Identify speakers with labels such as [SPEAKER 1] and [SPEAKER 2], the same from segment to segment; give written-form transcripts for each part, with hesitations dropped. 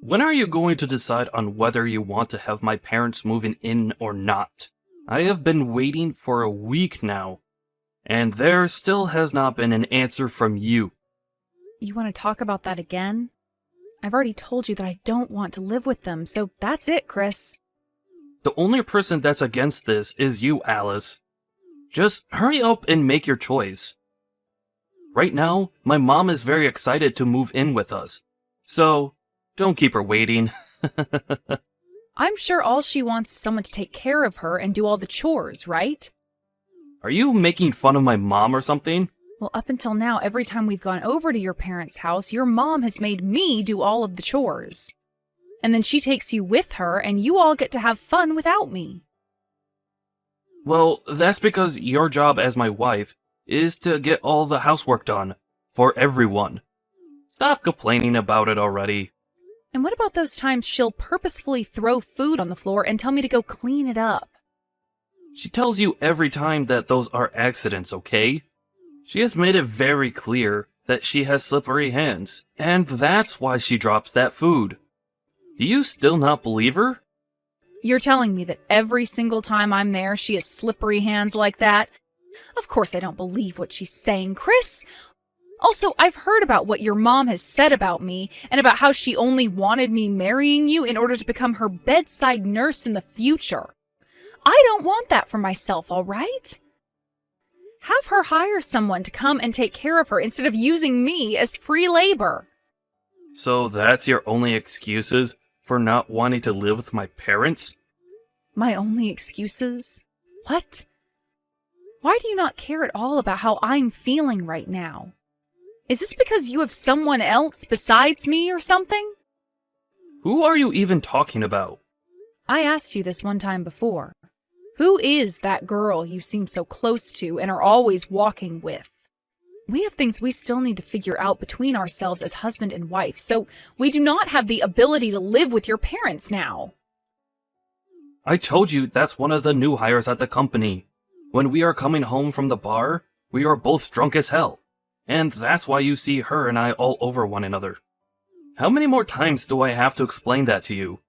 [SPEAKER 1] When are you going to decide on whether you want to have my parents moving in or not? I have been waiting for a week now, and there still has not been an answer from you.
[SPEAKER 2] You want to talk about that again? I've already told you that I don't want to live with them, so that's it, Chris.
[SPEAKER 1] The only person that's against this is you, Alice. Just hurry up and make your choice. Right now, my mom is very excited to move in with us, so don't keep her waiting.
[SPEAKER 2] I'm sure all she wants is someone to take care of her and do all the chores, right?
[SPEAKER 1] Are you making fun of my mom or something?
[SPEAKER 2] Well, up until now, every time we've gone over to your parents' house, your mom has made me do all of the chores. And then she takes you with her, and you all get to have fun without me.
[SPEAKER 1] Well, that's because your job as my wife is to get all the housework done, for everyone. Stop complaining about it already.
[SPEAKER 2] And what about those times she'll purposefully throw food on the floor and tell me to go clean it up?
[SPEAKER 1] She tells you every time that those are accidents, okay? She has made it very clear that she has slippery hands, and that's why she drops that food. Do you still not believe her?
[SPEAKER 2] You're telling me that every single time I'm there, she has slippery hands like that? Of course I don't believe what she's saying, Chris. Also, I've heard about what your mom has said about me, and about how she only wanted me marrying you in order to become her bedside nurse in the future. I don't want that for myself, all right? Have her hire someone to come and take care of her instead of using me as free labor.
[SPEAKER 1] So that's your only excuses for not wanting to live with my parents?
[SPEAKER 2] My only excuses? What? Why do you not care at all about how I'm feeling right now? Is this because you have someone else besides me or something?
[SPEAKER 1] Who are you even talking about?
[SPEAKER 2] I asked you this one time before. Who is that girl you seem so close to and are always walking with? We have things we still need to figure out between ourselves as husband and wife, so we do not have the ability to live with your parents now.
[SPEAKER 1] I told you that's one of the new hires at the company. When we are coming home from the bar, we are both drunk as hell. And that's why you see her and I all over one another. How many more times do I have to explain that to you?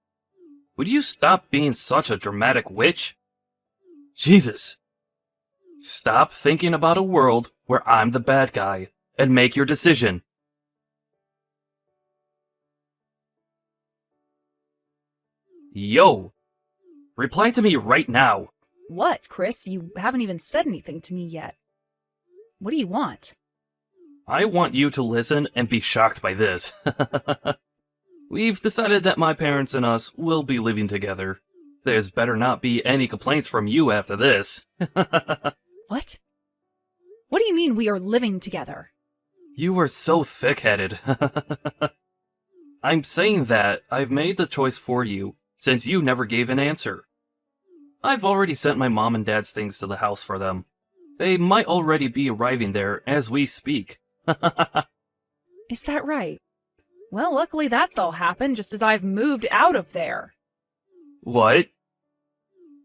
[SPEAKER 1] Would you stop being such a dramatic witch? Jesus! Stop thinking about a world where I'm the bad guy, and make your decision. Yo! Reply to me right now.
[SPEAKER 2] What, Chris? You haven't even said anything to me yet. What do you want?
[SPEAKER 1] I want you to listen and be shocked by this. We've decided that my parents and us will be living together. There's better not be any complaints from you after this.
[SPEAKER 2] What? What do you mean we are living together?
[SPEAKER 1] You are so thick-headed. I'm saying that I've made the choice for you, since you never gave an answer. I've already sent my mom and dad's things to the house for them. They might already be arriving there as we speak.
[SPEAKER 2] Is that right? Well, luckily that's all happened just as I've moved out of there.
[SPEAKER 1] What?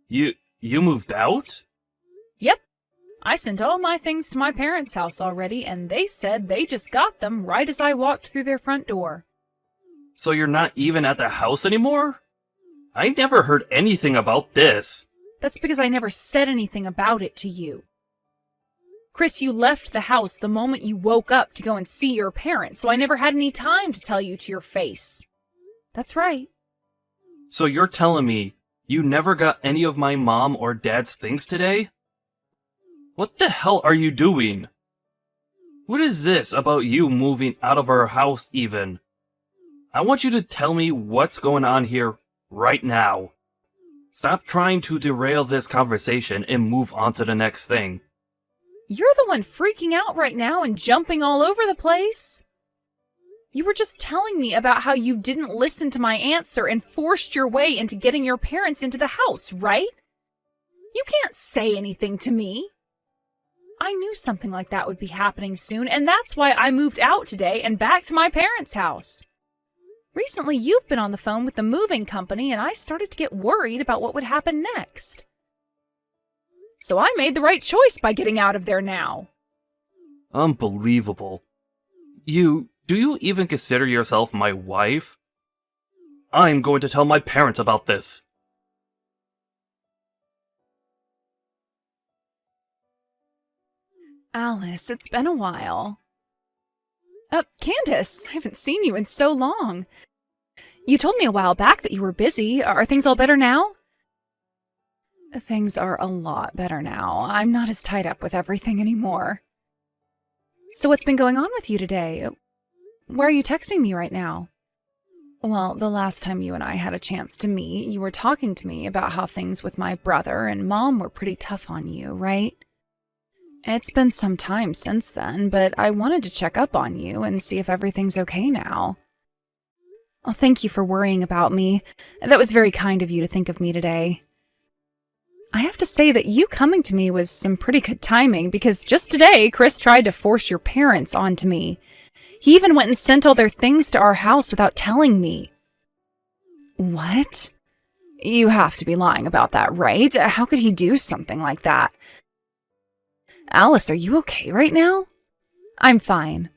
[SPEAKER 1] You moved out?
[SPEAKER 2] Yep. I sent all my things to my parents' house already, and they said they just got them right as I walked through their front door.
[SPEAKER 1] So you're not even at the house anymore? I never heard anything about this.
[SPEAKER 2] That's because I never said anything about it to you. Chris, you left the house the moment you woke up to go and see your parents, so I never had any time to tell you to your face. That's right.
[SPEAKER 1] So you're telling me you never got any of my mom or dad's things today? What the hell are you doing? What is this about you moving out of our house even? I want you to tell me what's going on here right now. Stop trying to derail this conversation and move on to the next thing.
[SPEAKER 2] You're the one freaking out right now and jumping all over the place. You were just telling me about how you didn't listen to my answer and forced your way into getting your parents into the house, right? You can't say anything to me. I knew something like that would be happening soon, and that's why I moved out today and back to my parents' house. Recently, you've been on the phone with the moving company, and I started to get worried about what would happen next. So I made the right choice by getting out of there now.
[SPEAKER 1] Unbelievable. Do you even consider yourself my wife? I'm going to tell my parents about this.
[SPEAKER 2] Alice, it's been a while. Candace, I haven't seen you in so long. You told me a while back that you were busy. Are things all better now? Things are a lot better now. I'm not as tied up with everything anymore. So what's been going on with you today? Where are you texting me right now? Well, the last time you and I had a chance to meet, you were talking to me about how things with my brother and Mom were pretty tough on you, right? It's been some time since then, but I wanted to check up on you and see if everything's okay now. Oh, thank you for worrying about me. That was very kind of you to think of me today. I have to say that you coming to me was some pretty good timing, because just today, Chris tried to force your parents onto me. He even went and sent all their things to our house without telling me. What? You have to be lying about that, right? How could he do something like that? Alice, are you okay right now? I'm fine.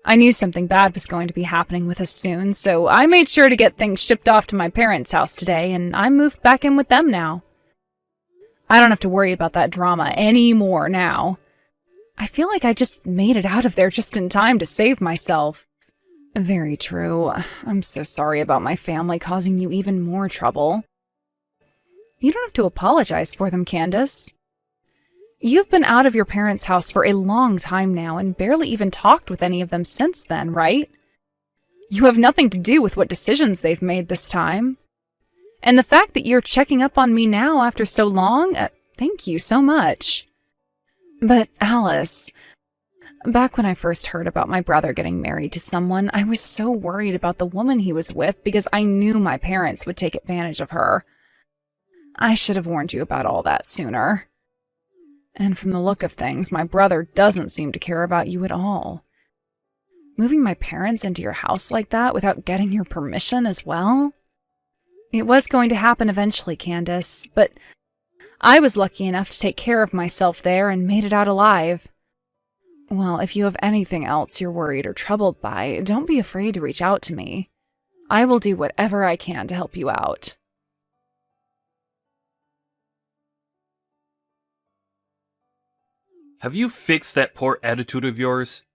[SPEAKER 2] I knew something bad was going to be happening with us soon, so I made sure to get things shipped off to my parents' house today, and I moved back in with them now. I don't have to worry about that drama anymore now. I feel like I just made it out of there just in time to save myself. Very true. I'm so sorry about my family causing you even more trouble. You don't have to apologize for them, Candace. You've been out of your parents' house for a long time now and barely even talked with any of them since then, right? You have nothing to do with what decisions they've made this time. And the fact that you're checking up on me now after so long, thank you so much. But Alice, back when I first heard about my brother getting married to someone, I was so worried about the woman he was with because I knew my parents would take advantage of her. I should have warned you about all that sooner. And from the look of things, my brother doesn't seem to care about you at all. Moving my parents into your house like that without getting your permission as well? It was going to happen eventually, Candace, but I was lucky enough to take care of myself there and made it out alive. Well, if you have anything else you're worried or troubled by, don't be afraid to reach out to me. I will do whatever I can to help you out.
[SPEAKER 1] Have you fixed that poor attitude of yours?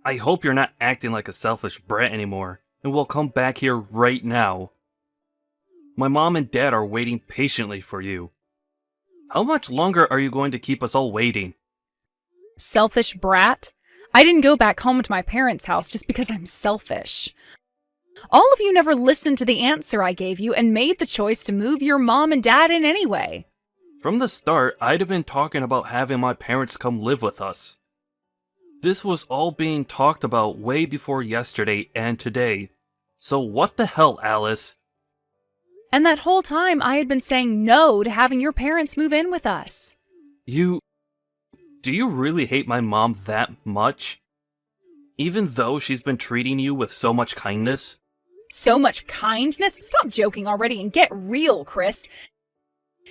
[SPEAKER 1] I hope you're not acting like a selfish brat anymore, and will come back here right now. My mom and dad are waiting patiently for you. How much longer are you going to keep us all waiting?
[SPEAKER 2] Selfish brat? I didn't go back home to my parents' house just because I'm selfish. All of you never listened to the answer I gave you and made the choice to move your mom and dad in anyway.
[SPEAKER 1] From the start, I'd have been talking about having my parents come live with us. This was all being talked about way before yesterday and today. So what the hell, Alice?
[SPEAKER 2] And that whole time I had been saying no to having your parents move in with us.
[SPEAKER 1] Do you really hate my mom that much? Even though she's been treating you with so much kindness?
[SPEAKER 2] So much kindness? Stop joking already and get real, Chris.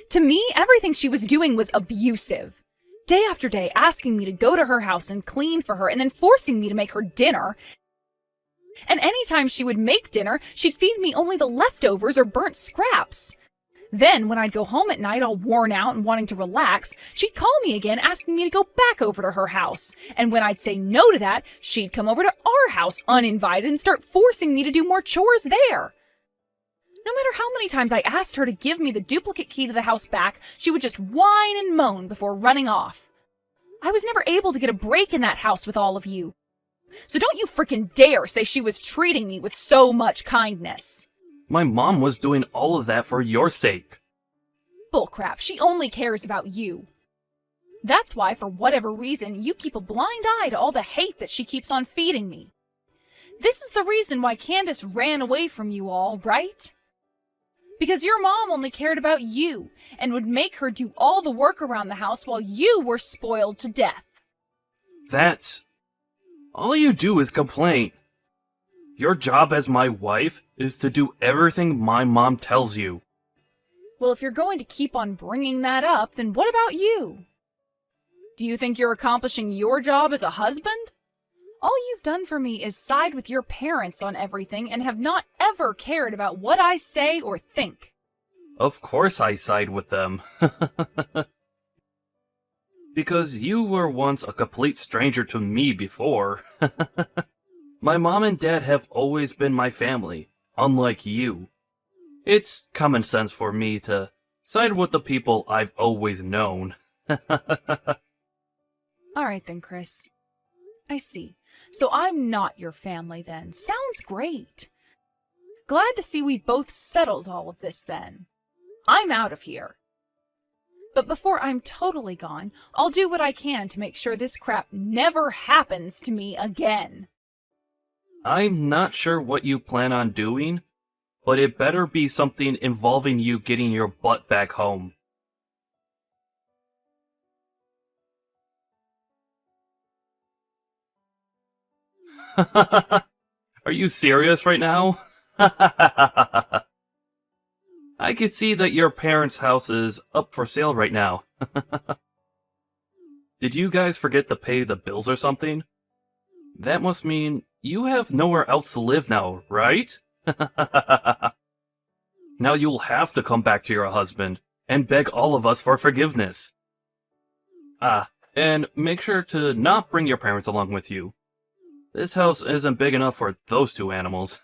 [SPEAKER 2] To me, everything she was doing was abusive. Day after day, asking me to go to her house and clean for her, and then forcing me to make her dinner. And anytime she would make dinner, she'd feed me only the leftovers or burnt scraps. Then, when I'd go home at night all worn out and wanting to relax, she'd call me again asking me to go back over to her house. And when I'd say no to that, she'd come over to our house uninvited and start forcing me to do more chores there. No matter how many times I asked her to give me the duplicate key to the house back, she would just whine and moan before running off. I was never able to get a break in that house with all of you. So don't you frickin' dare say she was treating me with so much kindness.
[SPEAKER 1] My mom was doing all of that for your sake.
[SPEAKER 2] Bullcrap, she only cares about you. That's why, for whatever reason, you keep a blind eye to all the hate that she keeps on feeding me. This is the reason why Candace ran away from you all, right? Because your mom only cared about you and would make her do all the work around the house while you were spoiled to death.
[SPEAKER 1] That's... all you do is complain. Your job as my wife is to do everything my mom tells you.
[SPEAKER 2] Well, if you're going to keep on bringing that up, then what about you? Do you think you're accomplishing your job as a husband? All you've done for me is side with your parents on everything and have not ever cared about what I say or think.
[SPEAKER 1] Of course I side with them. Because you were once a complete stranger to me before. My mom and dad have always been my family, unlike you. It's common sense for me to side with the people I've always known.
[SPEAKER 2] Alright then, Chris. I see. So I'm not your family then. Sounds great. Glad to see we've both settled all of this then. I'm out of here. But before I'm totally gone, I'll do what I can to make sure this crap never happens to me again.
[SPEAKER 1] I'm not sure what you plan on doing, but it better be something involving you getting your butt back home. Are you serious right now? I can see that your parents' house is up for sale right now. Did you guys forget to pay the bills or something? That must mean you have nowhere else to live now, right? Now you'll have to come back to your husband and beg all of us for forgiveness. And make sure to not bring your parents along with you. This house isn't big enough for those two animals.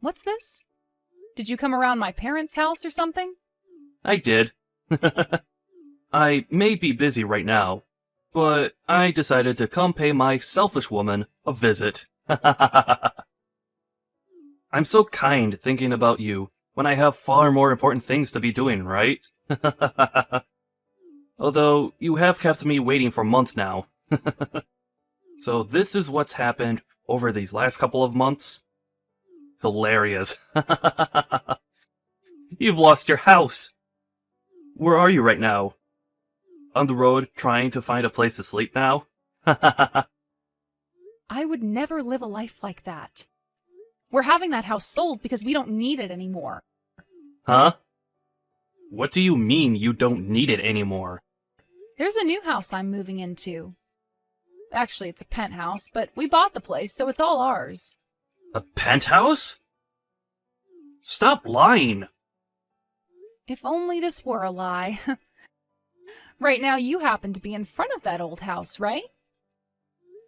[SPEAKER 2] What's this? Did you come around my parents' house or something?
[SPEAKER 1] I did. I may be busy right now, but I decided to come pay my selfish woman a visit. I'm so kind thinking about you when I have far more important things to be doing, right? Although, you have kept me waiting for months now. So this is what's happened over these last couple of months? Hilarious. You've lost your house! Where are you right now? On the road trying to find a place to sleep now?
[SPEAKER 2] I would never live a life like that. We're having that house sold because we don't need it anymore.
[SPEAKER 1] Huh? What do you mean you don't need it anymore?
[SPEAKER 2] There's a new house I'm moving into. Actually, it's a penthouse, but we bought the place, so it's all ours.
[SPEAKER 1] A penthouse? Stop lying!
[SPEAKER 2] If only this were a lie. Right now, you happen to be in front of that old house, right?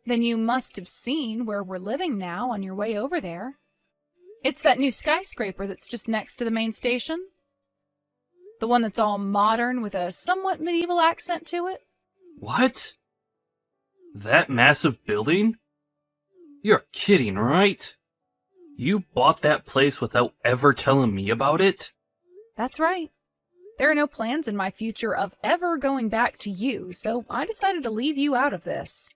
[SPEAKER 2] Then you must have seen where we're living now on your way over there. It's that new skyscraper that's just next to the main station. The one that's all modern with a somewhat medieval accent to it.
[SPEAKER 1] What? That massive building? You're kidding, right? You bought that place without ever telling me about it?
[SPEAKER 2] That's right. There are no plans in my future of ever going back to you, so I decided to leave you out of this.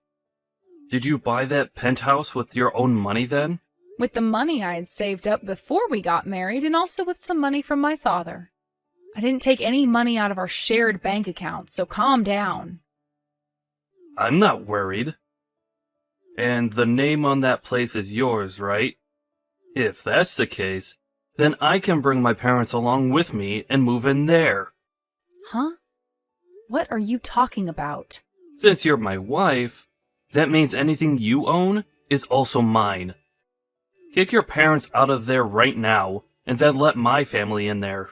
[SPEAKER 1] Did you buy that penthouse with your own money then?
[SPEAKER 2] With the money I had saved up before we got married, and also with some money from my father. I didn't take any money out of our shared bank account, so calm down.
[SPEAKER 1] I'm not worried. And the name on that place is yours, right? If that's the case, then I can bring my parents along with me and move in there.
[SPEAKER 2] Huh? What are you talking about?
[SPEAKER 1] Since you're my wife, that means anything you own is also mine. Kick your parents out of there right now, and then let my family in there.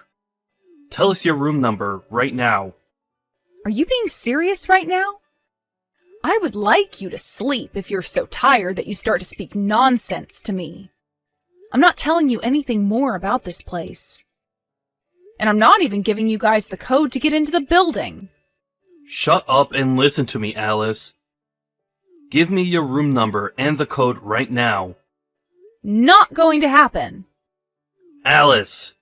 [SPEAKER 1] Tell us your room number right now.
[SPEAKER 2] Are you being serious right now? I would like you to sleep if you're so tired that you start to speak nonsense to me. I'm not telling you anything more about this place. And I'm not even giving you guys the code to get into the building.
[SPEAKER 1] Shut up and listen to me, Alice. Give me your room number and the code right now.
[SPEAKER 2] Not going to happen.
[SPEAKER 1] Alice!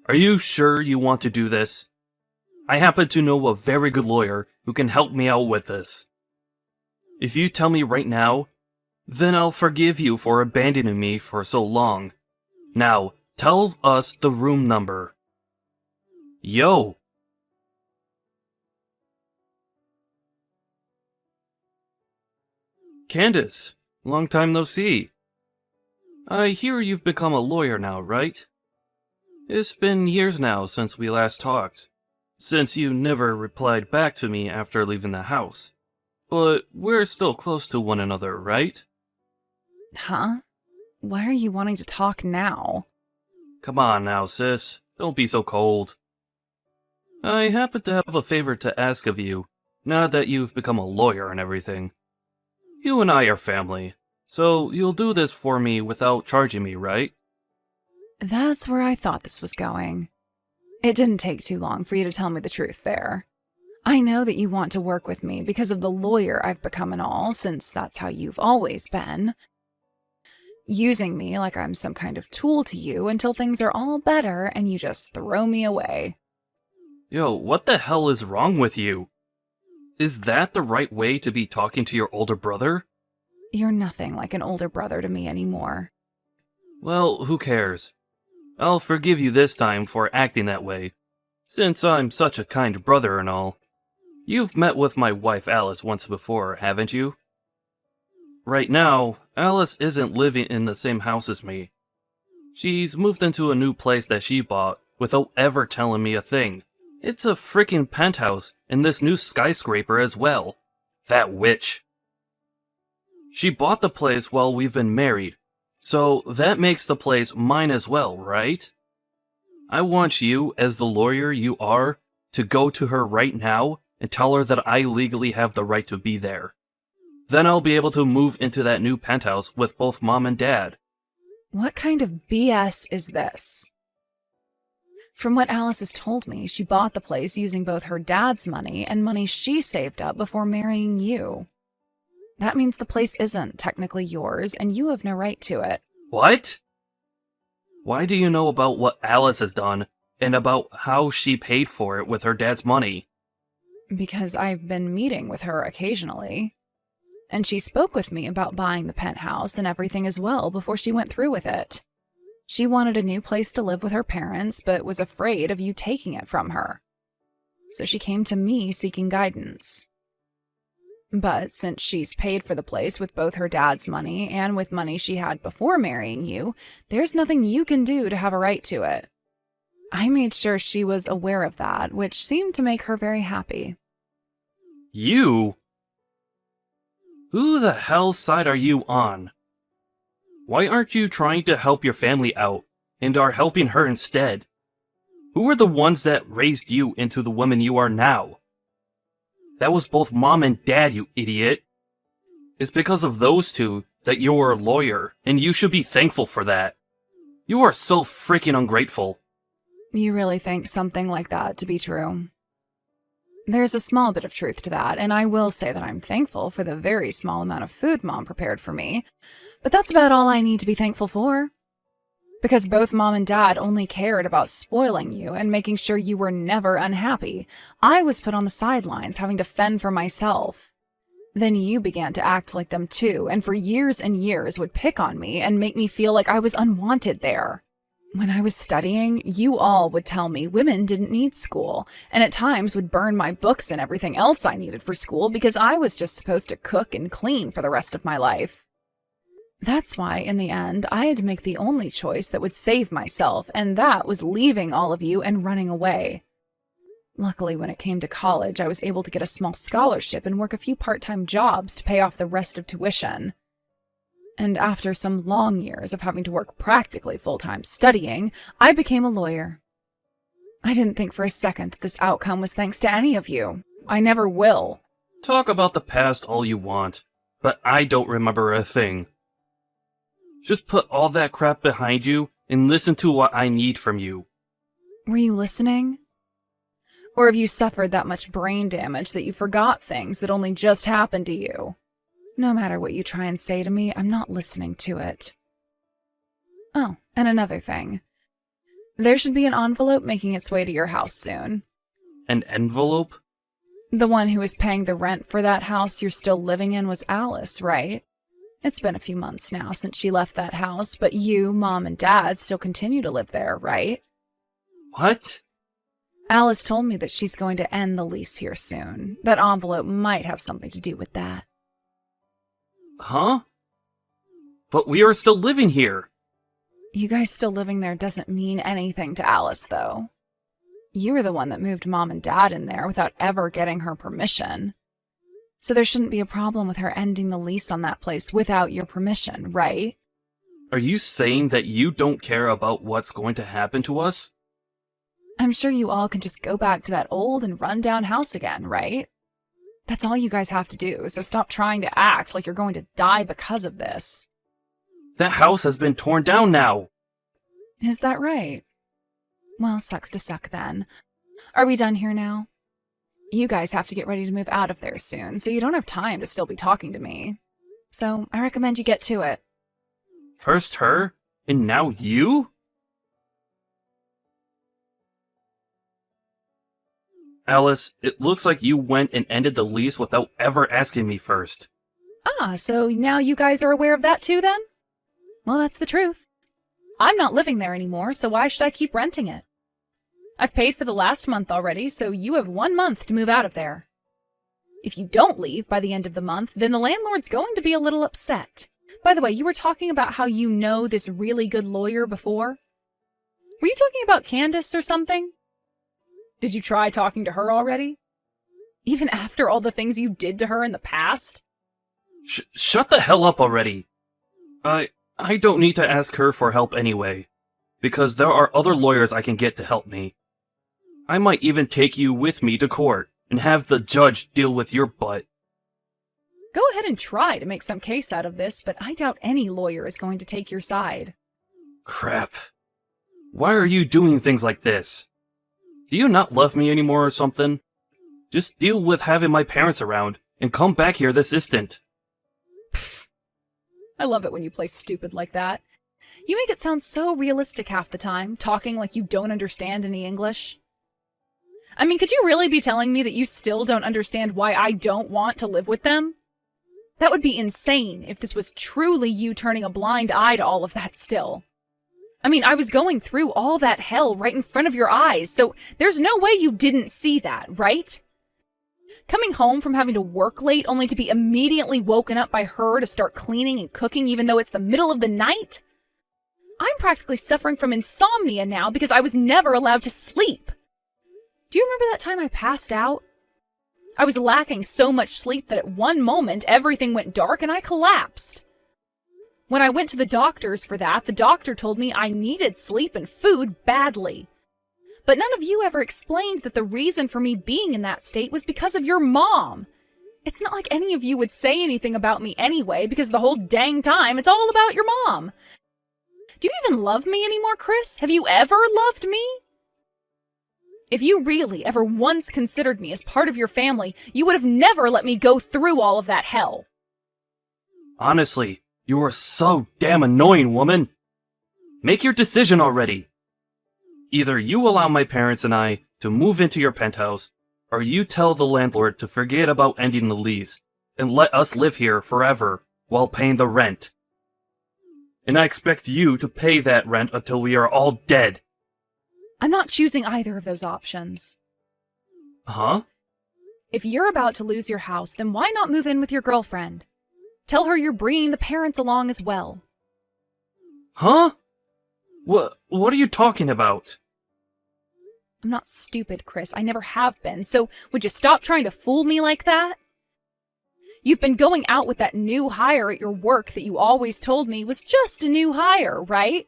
[SPEAKER 1] Are you sure you want to do this? I happen to know a very good lawyer who can help me out with this. If you tell me right now, then I'll forgive you for abandoning me for so long. Now, tell us the room number. Yo! Candace, long time no see. I hear you've become a lawyer now, right? It's been years now since we last talked, since you never replied back to me after leaving the house. But we're still close to one another, right?
[SPEAKER 2] Huh? Why are you wanting to talk now?
[SPEAKER 1] Come on now, sis. Don't be so cold. I happen to have a favor to ask of you, now that you've become a lawyer and everything. You and I are family, so you'll do this for me without charging me, right?
[SPEAKER 2] That's where I thought this was going. It didn't take too long for you to tell me the truth there. I know that you want to work with me because of the lawyer I've become and all, since that's how you've always been. Using me like I'm some kind of tool to you until things are all better and you just throw me away.
[SPEAKER 1] Yo, what the hell is wrong with you? Is that the right way to be talking to your older brother?
[SPEAKER 2] You're nothing like an older brother to me anymore.
[SPEAKER 1] Well, who cares? I'll forgive you this time for acting that way, since I'm such a kind brother and all. You've met with my wife Alice once before, haven't you? Right now, Alice isn't living in the same house as me. She's moved into a new place that she bought without ever telling me a thing. It's a freaking penthouse in this new skyscraper as well. That witch. She bought the place while we've been married, so that makes the place mine as well, right? I want you, as the lawyer you are, to go to her right now and tell her that I legally have the right to be there. Then I'll be able to move into that new penthouse with both Mom and Dad.
[SPEAKER 2] What kind of BS is this? From what Alice has told me, she bought the place using both her dad's money and money she saved up before marrying you. That means the place isn't technically yours, and you have no right to it.
[SPEAKER 1] What? Why do you know about what Alice has done, and about how she paid for it with her dad's money?
[SPEAKER 2] Because I've been meeting with her occasionally. And she spoke with me about buying the penthouse and everything as well before she went through with it. She wanted a new place to live with her parents, but was afraid of you taking it from her. So she came to me seeking guidance. But since she's paid for the place with both her dad's money and with money she had before marrying you, there's nothing you can do to have a right to it. I made sure she was aware of that, which seemed to make her very happy.
[SPEAKER 1] You? Who the hell's side are you on? Why aren't you trying to help your family out, and are helping her instead? Who are the ones that raised you into the woman you are now? That was both Mom and Dad, you idiot. It's because of those two that you're a lawyer, and you should be thankful for that. You are so freaking ungrateful.
[SPEAKER 2] You really think something like that to be true? There's a small bit of truth to that, and I will say that I'm thankful for the very small amount of food Mom prepared for me. But that's about all I need to be thankful for. Because both Mom and Dad only cared about spoiling you and making sure you were never unhappy. I was put on the sidelines, having to fend for myself. Then you began to act like them too, and for years and years would pick on me and make me feel like I was unwanted there. When I was studying, you all would tell me women didn't need school, and at times would burn my books and everything else I needed for school because I was just supposed to cook and clean for the rest of my life. That's why, in the end, I had to make the only choice that would save myself, and that was leaving all of you and running away. Luckily, when it came to college, I was able to get a small scholarship and work a few part-time jobs to pay off the rest of tuition. And after some long years of having to work practically full-time studying, I became a lawyer. I didn't think for a second that this outcome was thanks to any of you. I never will.
[SPEAKER 1] Talk about the past all you want, but I don't remember a thing. Just put all that crap behind you and listen to what I need from you.
[SPEAKER 2] Were you listening? Or have you suffered that much brain damage that you forgot things that only just happened to you? No matter what you try and say to me, I'm not listening to it. Oh, and another thing. There should be an envelope making its way to your house soon.
[SPEAKER 1] An envelope?
[SPEAKER 2] The one who is paying the rent for that house you're still living in was Alice, right? It's been a few months now since she left that house, but you, Mom, and Dad still continue to live there, right?
[SPEAKER 1] What?
[SPEAKER 2] Alice told me that she's going to end the lease here soon. That envelope might have something to do with that.
[SPEAKER 1] Huh? But we are still living here.
[SPEAKER 2] You guys still living there doesn't mean anything to Alice, though. You were the one that moved Mom and Dad in there without ever getting her permission. So there shouldn't be a problem with her ending the lease on that place without your permission, right?
[SPEAKER 1] Are you saying that you don't care about what's going to happen to us?
[SPEAKER 2] I'm sure you all can just go back to that old and run-down house again, right? That's all you guys have to do, so stop trying to act like you're going to die because of this.
[SPEAKER 1] That house has been torn down now.
[SPEAKER 2] Is that right? Well, sucks to suck then. Are we done here now? You guys have to get ready to move out of there soon, so you don't have time to still be talking to me. So I recommend you get to it.
[SPEAKER 1] First her, and now you? Alice, it looks like you went and ended the lease without ever asking me first.
[SPEAKER 2] Ah, so now you guys are aware of that too then? Well, that's the truth. I'm not living there anymore, so why should I keep renting it? I've paid for the last month already, so you have 1 month to move out of there. If you don't leave by the end of the month, then the landlord's going to be a little upset. By the way, you were talking about how you know this really good lawyer before? Were you talking about Candace or something? Did you try talking to her already? Even after all the things you did to her in the past?
[SPEAKER 1] Shut the hell up already. I don't need to ask her for help anyway, because there are other lawyers I can get to help me. I might even take you with me to court and have the judge deal with your butt.
[SPEAKER 2] Go ahead and try to make some case out of this, but I doubt any lawyer is going to take your side.
[SPEAKER 1] Crap. Why are you doing things like this? Do you not love me anymore or something? Just deal with having my parents around and come back here this instant.
[SPEAKER 2] Pfft. I love it when you play stupid like that. You make it sound so realistic half the time, talking like you don't understand any English. I mean, could you really be telling me that you still don't understand why I don't want to live with them? That would be insane if this was truly you turning a blind eye to all of that still. I mean, I was going through all that hell right in front of your eyes, so there's no way you didn't see that, right? Coming home from having to work late only to be immediately woken up by her to start cleaning and cooking even though it's the middle of the night? I'm practically suffering from insomnia now because I was never allowed to sleep. Do you remember that time I passed out? I was lacking so much sleep that at one moment everything went dark and I collapsed. When I went to the doctors for that, the doctor told me I needed sleep and food badly. But none of you ever explained that the reason for me being in that state was because of your mom. It's not like any of you would say anything about me anyway, because the whole dang time it's all about your mom. Do you even love me anymore, Chris? Have you ever loved me? If you really ever once considered me as part of your family, you would have never let me go through all of that hell.
[SPEAKER 1] Honestly, you are so damn annoying, woman. Make your decision already. Either you allow my parents and I to move into your penthouse, or you tell the landlord to forget about ending the lease and let us live here forever while paying the rent. And I expect you to pay that rent until we are all dead.
[SPEAKER 2] I'm not choosing either of those options.
[SPEAKER 1] Huh?
[SPEAKER 2] If you're about to lose your house, then why not move in with your girlfriend? Tell her you're bringing the parents along as well.
[SPEAKER 1] Huh? What are you talking about?
[SPEAKER 2] I'm not stupid, Chris. I never have been, so would you stop trying to fool me like that? You've been going out with that new hire at your work that you always told me was just a new hire, right?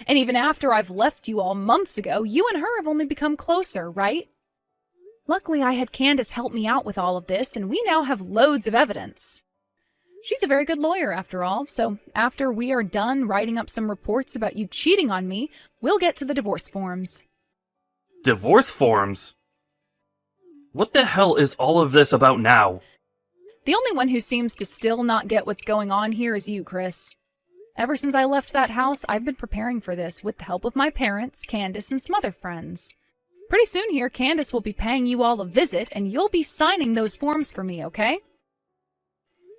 [SPEAKER 2] And even after I've left you all months ago, you and her have only become closer, right? Luckily, I had Candace help me out with all of this, and we now have loads of evidence. She's a very good lawyer, after all, so after we are done writing up some reports about you cheating on me, we'll get to the divorce forms.
[SPEAKER 1] Divorce forms? What the hell is all of this about now?
[SPEAKER 2] The only one who seems to still not get what's going on here is you, Chris. Ever since I left that house, I've been preparing for this with the help of my parents, Candace, and some other friends. Pretty soon here, Candace will be paying you all a visit, and you'll be signing those forms for me, okay?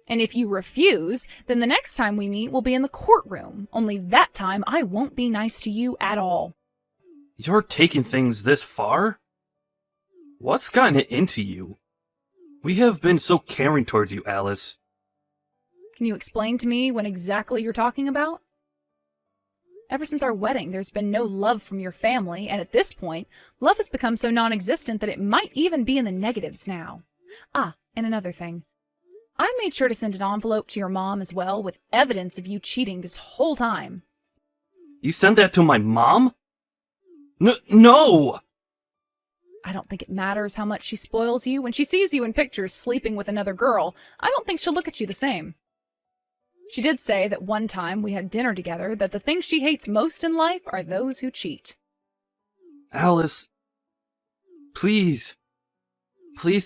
[SPEAKER 2] And if you refuse, then the next time we meet will be in the courtroom, only that time I won't be nice to you at all.
[SPEAKER 1] You're taking things this far? What's gotten it into you? We have been so caring towards you, Alice.
[SPEAKER 2] Can you explain to me what exactly you're talking about? Ever since our wedding, there's been no love from your family, and at this point, love has become so non-existent that it might even be in the negatives now. Ah, and another thing. I made sure to send an envelope to your mom as well with evidence of you cheating this whole time.
[SPEAKER 1] You sent that to my mom? No!
[SPEAKER 2] I don't think it matters how much she spoils you. When she sees you in pictures sleeping with another girl, I don't think she'll look at you the same. She did say that one time we had dinner together that the things she hates most in life are those who cheat.
[SPEAKER 1] Alice, please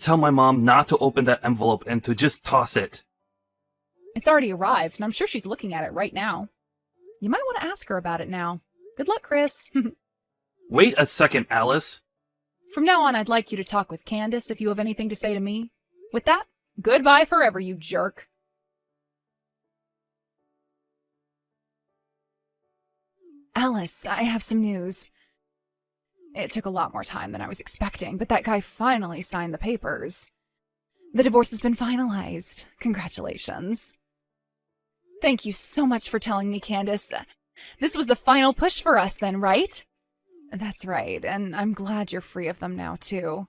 [SPEAKER 1] tell my mom not to open that envelope and to just toss it.
[SPEAKER 2] It's already arrived, and I'm sure she's looking at it right now. You might want to ask her about it now. Good luck, Chris.
[SPEAKER 1] Wait a second, Alice.
[SPEAKER 2] From now on, I'd like you to talk with Candace if you have anything to say to me. With that, goodbye forever, you jerk. Alice, I have some news. It took a lot more time than I was expecting, but that guy finally signed the papers. The divorce has been finalized. Congratulations. Thank you so much for telling me, Candace. This was the final push for us then, right? That's right, and I'm glad you're free of them now, too.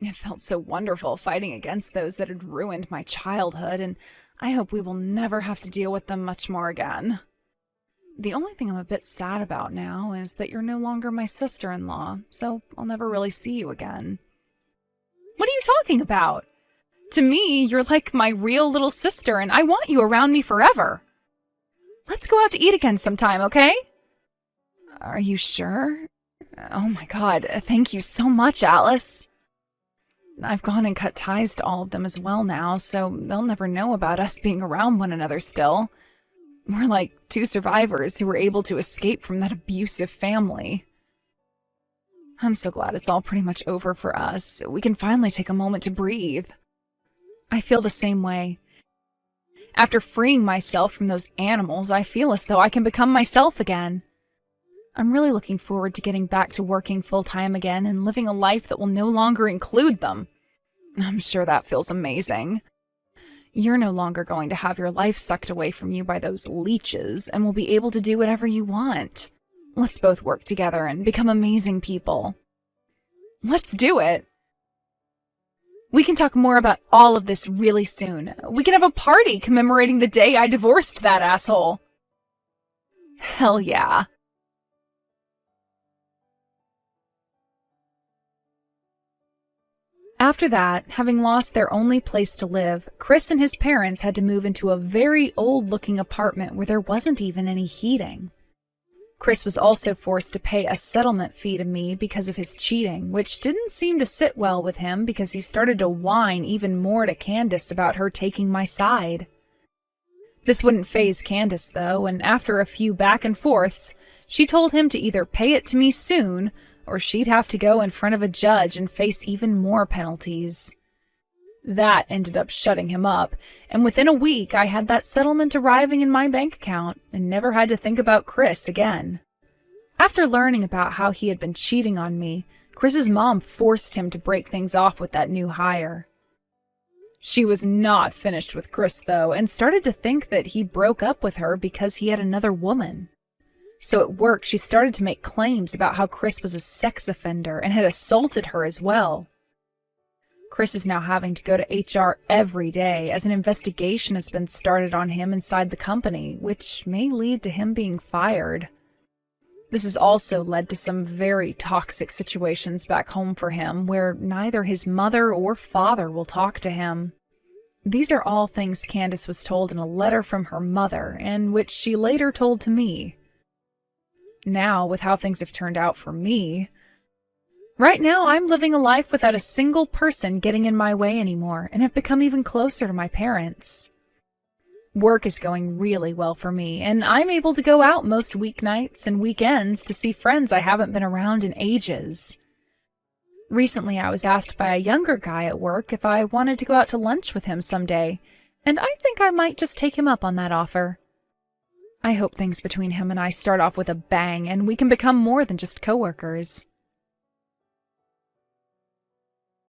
[SPEAKER 2] It felt so wonderful fighting against those that had ruined my childhood, and I hope we will never have to deal with them much more again. The only thing I'm a bit sad about now is that you're no longer my sister-in-law, so I'll never really see you again. What are you talking about? To me, you're like my real little sister, and I want you around me forever. Let's go out to eat again sometime, okay? Are you sure? Oh my God, thank you so much, Alice. I've gone and cut ties to all of them as well now, so they'll never know about us being around one another still. We're like two survivors who were able to escape from that abusive family. I'm so glad it's all pretty much over for us. We can finally take a moment to breathe. I feel the same way. After freeing myself from those animals, I feel as though I can become myself again. I'm really looking forward to getting back to working full-time again and living a life that will no longer include them. I'm sure that feels amazing. You're no longer going to have your life sucked away from you by those leeches and will be able to do whatever you want. Let's both work together and become amazing people. Let's do it. We can talk more about all of this really soon. We can have a party commemorating the day I divorced that asshole. Hell yeah. After that, having lost their only place to live, Chris and his parents had to move into a very old-looking apartment where there wasn't even any heating. Chris was also forced to pay a settlement fee to me because of his cheating, which didn't seem to sit well with him because he started to whine even more to Candace about her taking my side. This wouldn't faze Candace, though, and after a few back and forths, she told him to either pay it to me soon or she'd have to go in front of a judge and face even more penalties. That ended up shutting him up, and within a week I had that settlement arriving in my bank account and never had to think about Chris again. After learning about how he had been cheating on me, Chris's mom forced him to break things off with that new hire. She was not finished with Chris, though, and started to think that he broke up with her because he had another woman. So at work, she started to make claims about how Chris was a sex offender and had assaulted her as well. Chris is now having to go to HR every day as an investigation has been started on him inside the company, which may lead to him being fired. This has also led to some very toxic situations back home for him, where neither his mother or father will talk to him. These are all things Candace was told in a letter from her mother, and which she later told to me. Now, with how things have turned out for me, right now I'm living a life without a single person getting in my way anymore and have become even closer to my parents. Work is going really well for me, and I'm able to go out most weeknights and weekends to see friends I haven't been around in ages. Recently, I was asked by a younger guy at work if I wanted to go out to lunch with him someday, and I think I might just take him up on that offer. I hope things between him and I start off with a bang and we can become more than just coworkers.